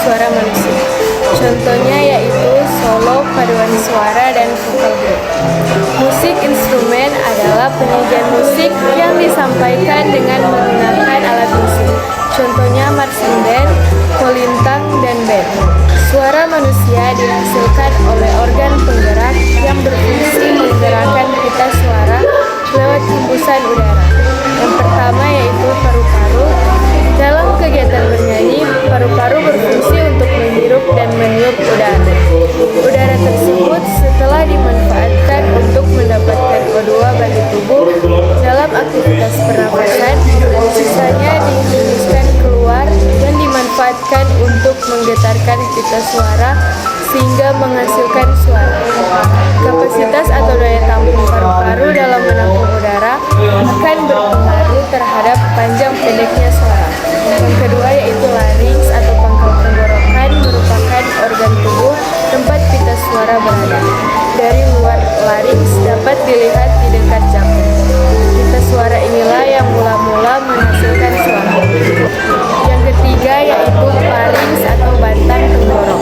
suara manusia. Contohnya yaitu solo, paduan suara, dan vokal group. Musik instrumen adalah penyajian musik yang disampaikan dengan menggunakan alat musik. Contohnya marching band, kolintang, dan band. Suara manusia dihasilkan oleh organ penggerak yang berfungsi menggerakkan pita suara lewat hembusan udara. Yang pertama yaitu paru-paru. Dalam kegiatan bernyanyi, paru-paru berfungsi untuk menghirup dan meniup udara. Udara tersebut setelah dimanfaatkan untuk mendapatkan O2 bagi tubuh dalam aktivitas pernafasan, sisanya dihembuskan keluar dan dimanfaatkan untuk menggetarkan pita suara sehingga menghasilkan suara. Kapasitas atau daya tampung paru-paru dalam menampung udara akan berpengaruh terhadap panjang pendeknya suara. Yang kedua yaitu larynx atau pangkal tenggorokan, merupakan organ tubuh tempat pita suara berada. Dari luar larynx dapat dilihat di dekat jantung. Pita suara inilah yang mula-mula menghasilkan suara. Yang ketiga yaitu pharynx atau batang tenggorok.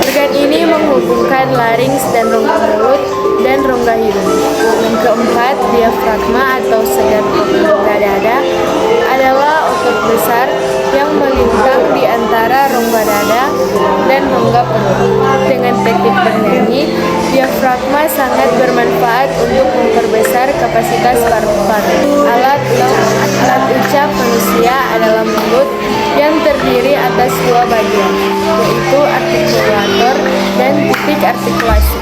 Organ ini menghubungkan larynx dan rongga mulut dan rongga hidung. Yang keempat, diafragma atau segar rongga dada adalah otot besar yang melintang di antara rongga dada dan rongga perut. Dengan teknik bernyanyi, diafragma sangat bermanfaat untuk memperbesar kapasitas paru-paru. Alat ucap manusia adalah mulut yang terdiri atas dua bagian, yaitu artikulator dan titik artikulasi.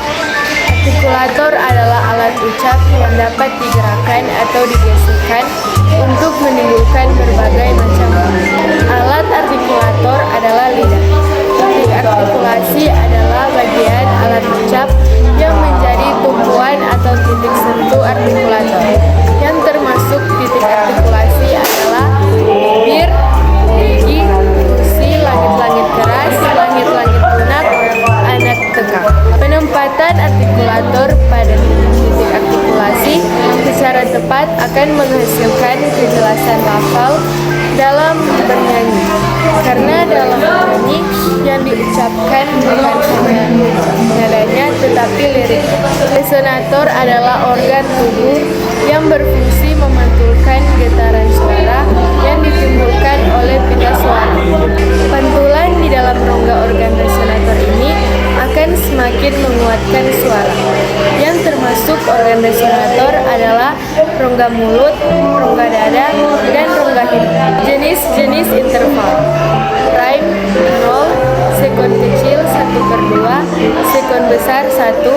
Artikulator adalah alat ucap yang dapat digerakkan atau digesekkan untuk menimbulkan berbagai macam bunyi. Alat artikulator adalah lidah. Titik artikulasi adalah bagian alat ucap yang menjadi tumpuan atau titik sentuh artikulator. Yang termasuk titik artikulasi adalah bibir, gigi, gusi, langit-langit keras, langit-langit lunak, anak tegak. Penempatan artikulator pada titik artikulasi secara tepat akan menghasilkan kejelasan lafal dalam bernyanyi. Karena dalam bernyanyi yang diucapkan bukan hanya nadanya tetapi lirik. Resonator adalah organ tubuh yang berfungsi memantulkan getaran suara yang ditimbulkan oleh pita suara. Pantulan di dalam rongga organ resonator ini akan semakin menguatkan suara. Yang termasuk organ resonator adalah rongga mulut, rongga dada, dan rongga hidung. Jenis-jenis interval: prime 0, sekon kecil 1/2, sekon besar 1,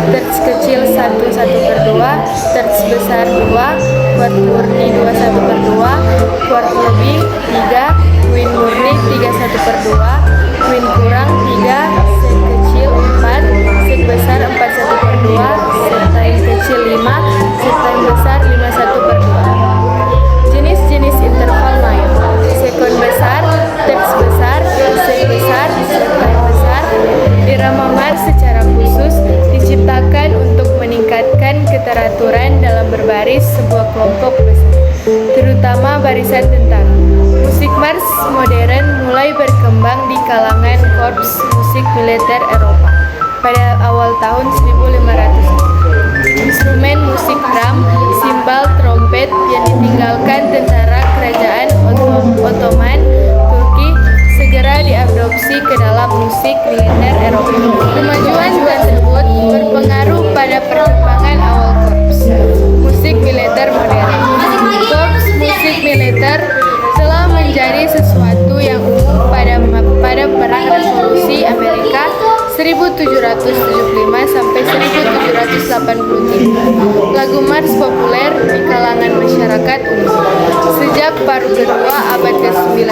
terts kecil 1/1/2, terts besar 2, kuart murni 2/1/2, kuart lebih 3, win murni 3/1/2, win kurang 3, sek kecil 4, sek besar 4/1/2, sek time kecil 5, sek time besar 5/1/2. Jenis-jenis interval lain: sekon besar, terts besar, sek besar, sek time besar. Irama march secara khusus diciptakan untuk meningkatkan keteraturan dalam berbaris sebuah kelompok besar, terutama barisan tentara. Musik march modern mulai berkembang di kalangan korps musik militer Eropa pada awal tahun 1500. Instrumen musik drum, simbal, trompet yang ditinggalkan tentara kerajaan Ottoman Turki segera diadopsi ke dalam musik militer Eropa. Kemajuan tersebut berpengaruh pada perkembangan awal korps musik militer modern. Korps musik militer telah menjadi sesuatu yang umum pada Perang Revolusi Amerika 1775 sampai 1783. Lagu march populer di kalangan masyarakat umum sejak paruh kedua abad ke-19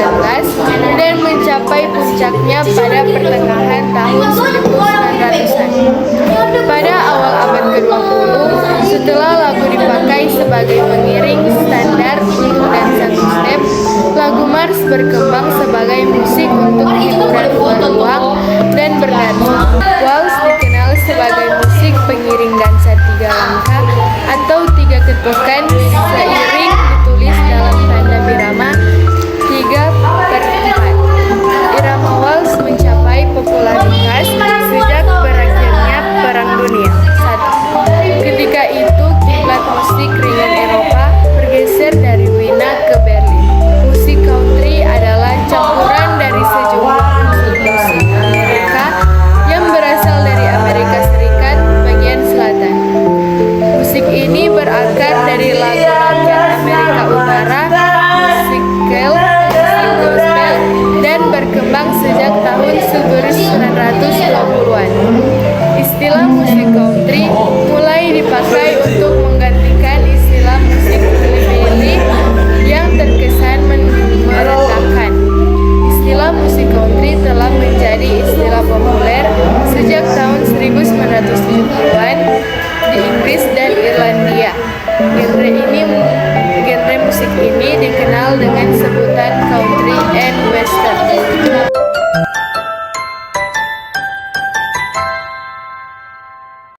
dan mencapai puncaknya pada pertengahan tahun 1900-an. Pada awal abad ke-20, setelah lagu dipakai sebagai pengiring standar untuk dansa two-step, lagu march berkembang sebagai musik untuk hiburan beruang dan berdansa. Waltz dikenal sebagai musik pengiring dansa tiga langkah atau tiga ketukan seiring ditulis dalam tanda birama 3/4. Irama waltz mencapai country mulai dipakai untuk menggantikan istilah musik hillbilly yang terkesan merendahkan. Istilah musik country telah menjadi istilah populer sejak tahun 1970-an di Inggris dan Irlandia. Genre musik ini dikenal dengan sebutan country and western.